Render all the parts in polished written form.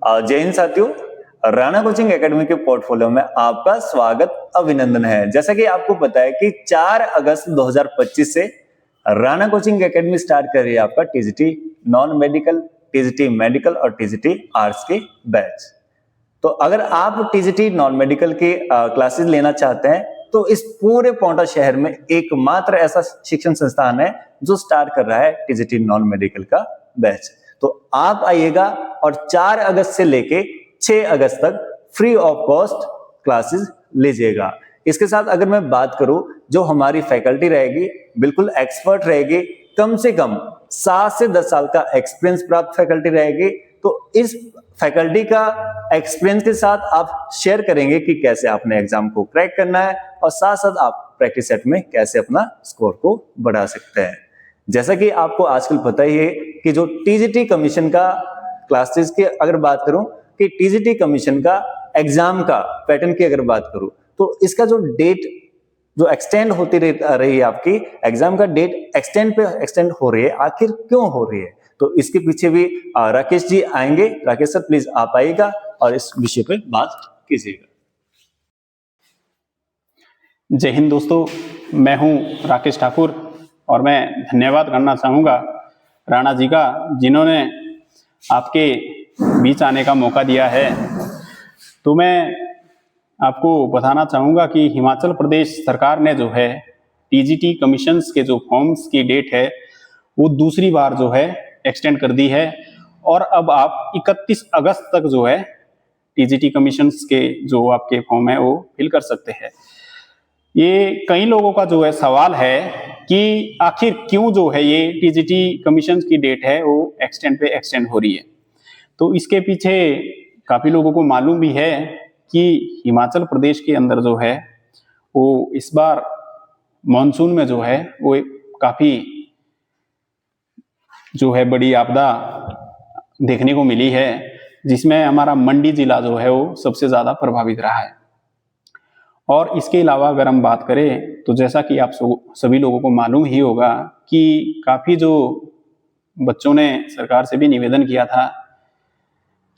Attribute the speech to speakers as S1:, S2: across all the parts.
S1: जय हिंद साथियों, Rana coaching academy के पोर्टफोलियो में आपका स्वागत अभिनंदन है। जैसा कि आपको पता है कि 4 अगस्त 2025 से राणा कोचिंग एकेडमी स्टार्ट कर रही है आपका TGT non medical, TGT medical और टीजीटी आर्ट्स के बैच। तो अगर आप टीजीटी नॉन मेडिकल की क्लासेस लेना चाहते हैं तो इस पूरे पांवटा शहर में एकमात्र ऐसा शिक्षण संस्थान है जो स्टार्ट कर रहा है टीजीटी नॉन मेडिकल का बैच। तो आप आइएगा और 4 अगस्त से लेके 6 अगस्त तक फ्री ऑफ कॉस्ट क्लासेस लीजिएगा। इसके साथ अगर मैं बात करूं, जो हमारी फैकल्टी रहेगी बिल्कुल एक्सपर्ट रहेगी, कम से कम 7 से 10 साल का एक्सपीरियंस प्राप्त फैकल्टी रहेगी। तो इस फैकल्टी का एक्सपीरियंस के साथ आप शेयर करेंगे कि कैसे आपने एग्जाम को क्रैक करना है और साथ साथ आप प्रैक्टिस सेट में कैसे अपना स्कोर को बढ़ा सकते हैं। जैसा कि आपको आजकल पता ही है कि जो टीजीटी कमीशन का क्लासेस की अगर बात करूं कि टीजीटी कमीशन का एग्जाम का पैटर्न की अगर बात करूं तो इसका जो डेट जो एक्सटेंड होती रही है, आपकी एग्जाम का डेट एक्सटेंड हो रही है, आखिर क्यों हो रही है? तो इसके पीछे भी राकेश जी आएंगे। राकेश सर प्लीज आप आइएगा और इस विषय पे बात कीजिएगा।
S2: जय हिंद दोस्तों, मैं हूं राकेश ठाकुर और मैं धन्यवाद करना चाहूँगा राणा जी का, जिन्होंने आपके बीच आने का मौका दिया है। तो मैं आपको बताना चाहूँगा कि हिमाचल प्रदेश सरकार ने जो है टीजीटी कमीशंस के जो फॉर्म्स की डेट है वो दूसरी बार जो है एक्सटेंड कर दी है और अब आप 31 अगस्त तक जो है टीजीटी कमीशंस के जो आपके फॉर्म है वो फिल कर सकते हैं। ये कई लोगों का जो है सवाल है कि आखिर क्यों जो है ये टीजीटी कमीशन की डेट है वो एक्सटेंड हो रही है। तो इसके पीछे काफी लोगों को मालूम भी है कि हिमाचल प्रदेश के अंदर जो है वो इस बार मॉनसून में जो है वो काफी जो है बड़ी आपदा देखने को मिली है, जिसमें हमारा मंडी जिला जो है वो सबसे ज्यादा प्रभावित रहा है। और इसके अलावा अगर हम बात करें तो जैसा कि आप सभी लोगों को मालूम ही होगा कि काफ़ी जो बच्चों ने सरकार से भी निवेदन किया था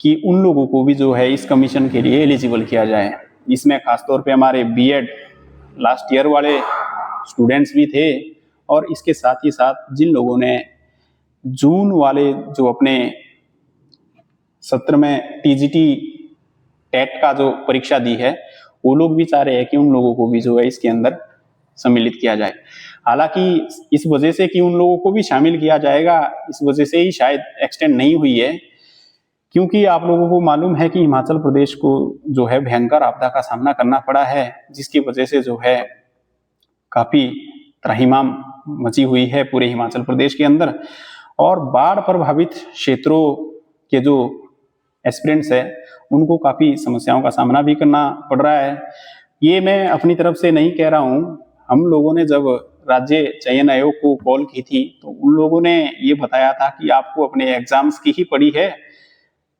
S2: कि उन लोगों को भी जो है इस कमीशन के लिए एलिजिबल किया जाए। इसमें खासतौर पे हमारे बीएड लास्ट ईयर वाले स्टूडेंट्स भी थे और इसके साथ ही साथ जिन लोगों ने जून वाले जो अपने सत्र में टीजीटी टेट का जो परीक्षा दी है वो लोग भी चाह रहे हैं कि उन लोगों को भी जो है इसके अंदर सम्मिलित किया जाए। हालांकि इस वजह से कि उन लोगों को भी शामिल किया जाएगा, इस वजह से ही शायद एक्सटेंड नहीं हुई है, क्योंकि आप लोगों को मालूम है कि हिमाचल प्रदेश को जो है भयंकर आपदा का सामना करना पड़ा है, जिसकी वजह से जो है काफी त्राहिमाम मची हुई है पूरे हिमाचल प्रदेश के अंदर। और बाढ़ प्रभावित क्षेत्रों के जो एस्पिरेंट्स है उनको काफी समस्याओं का सामना भी करना पड़ रहा है। ये मैं अपनी तरफ से नहीं कह रहा हूँ। हम लोगों ने जब राज्य चयन आयोग को कॉल की थी तो उन लोगों ने ये बताया था कि आपको अपने एग्जाम्स की ही पड़ी है,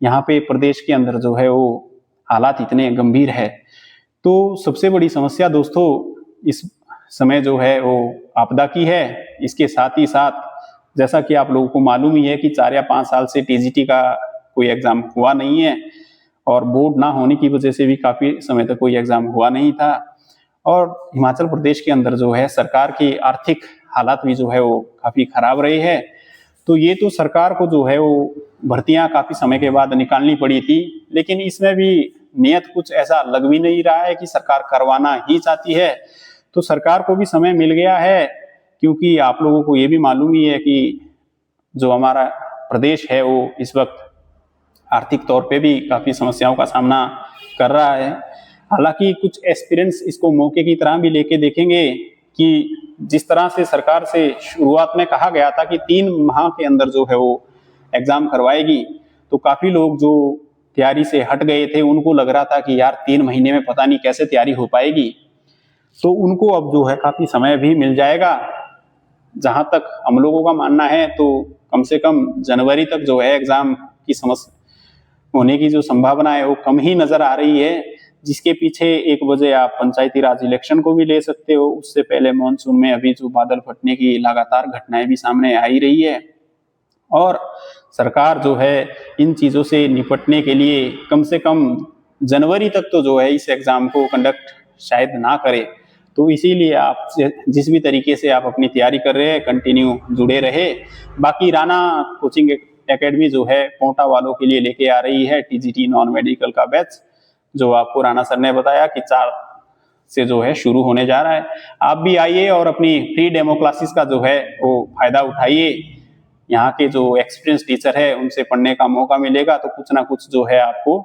S2: यहाँ पे प्रदेश के अंदर जो है वो हालात इतने गंभीर है। तो सबसे बड़ी समस्या दोस्तों इस समय जो है वो आपदा की है। इसके साथ ही साथ जैसा कि आप लोगों को मालूम ही है कि 4 या 5 साल से टीजीटी का कोई एग्जाम हुआ नहीं है और बोर्ड ना होने की वजह से भी काफी समय तक कोई एग्जाम हुआ नहीं था। और हिमाचल प्रदेश के अंदर जो है सरकार की आर्थिक हालात भी जो है वो काफी खराब रही है। तो ये तो सरकार को जो है वो भर्तियां काफी समय के बाद निकालनी पड़ी थी, लेकिन इसमें भी नियत कुछ ऐसा लग भी नहीं रहा है कि सरकार करवाना ही चाहती है। तो सरकार को भी समय मिल गया है, क्योंकि आप लोगों को ये भी मालूम ही है कि जो हमारा प्रदेश है वो इस वक्त आर्थिक तौर पे भी काफी समस्याओं का सामना कर रहा है। हालांकि कुछ एक्सपीरियंस इसको मौके की तरह भी लेके देखेंगे कि जिस तरह से सरकार से शुरुआत में कहा गया था कि 3 माह के अंदर जो है वो एग्जाम करवाएगी, तो काफी लोग जो तैयारी से हट गए थे उनको लग रहा था कि यार 3 महीने में पता नहीं कैसे तैयारी हो पाएगी। तो उनको अब जो है काफी समय भी मिल जाएगा। जहां तक हम लोगों का मानना है तो कम से कम जनवरी तक जो है एग्जाम की समस्या होने की जो संभावना है वो कम ही नजर आ रही है, जिसके पीछे एक वजह आप पंचायती राज इलेक्शन को भी ले सकते हो। उससे पहले मॉनसून में अभी जो बादल फटने की लगातार घटनाएं भी सामने आ ही रही है, और सरकार जो है इन चीज़ों से निपटने के लिए कम से कम जनवरी तक तो जो है इस एग्ज़ाम को कंडक्ट शायद ना करे। तो इसीलिए आप जिस भी तरीके से आप अपनी तैयारी कर रहे हैं कंटिन्यू जुड़े रहे। बाकी राणा कोचिंग एकेडमी जो है पोंटा वालों के लिए लेके आ रही है टीजीटी नॉन मेडिकल का बैच, जो आपको राणा सर ने बताया कि 4 से जो है शुरू होने जा रहा है। आप भी आइए और अपनी फ्री डेमो क्लासेस का जो है वो फायदा उठाइए। यहाँ के जो एक्सपीरियंस टीचर है उनसे पढ़ने का मौका मिलेगा, तो कुछ ना कुछ जो है आपको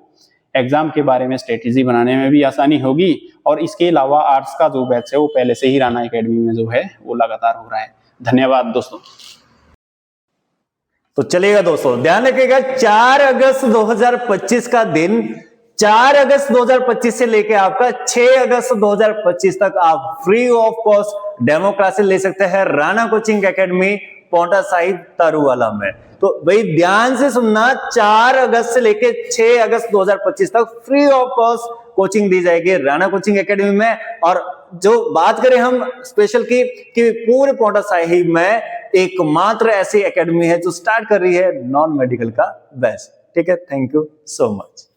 S2: एग्जाम के बारे में स्ट्रेटेजी बनाने में भी आसानी होगी। और इसके अलावा आर्ट्स का जो बैच है वो पहले से ही राणा एकेडमी में जो है वो लगातार हो रहा है। धन्यवाद दोस्तों।
S1: तो चलिएगा दोस्तों, ध्यान रखिएगा 4 अगस्त 2025 का दिन, 4 अगस्त 2025 से लेके आपका 6 अगस्त 2025 तक आप free of cost demo classes ले सकते हैं राणा कोचिंग एकेडमी पोंटा साहिब तारूवाला में। तो भाई ध्यान से सुनना, 4 अगस्त से लेके 6 अगस्त 2025 तक फ्री ऑफ कॉस्ट कोचिंग दी जाएगी राणा कोचिंग एकेडमी में। और जो बात करें हम स्पेशल की कि पूरे पोंटा साहिब में एकमात्र ऐसी एकेडमी है जो स्टार्ट कर रही है नॉन मेडिकल का बैच। ठीक है, थैंक यू सो मच।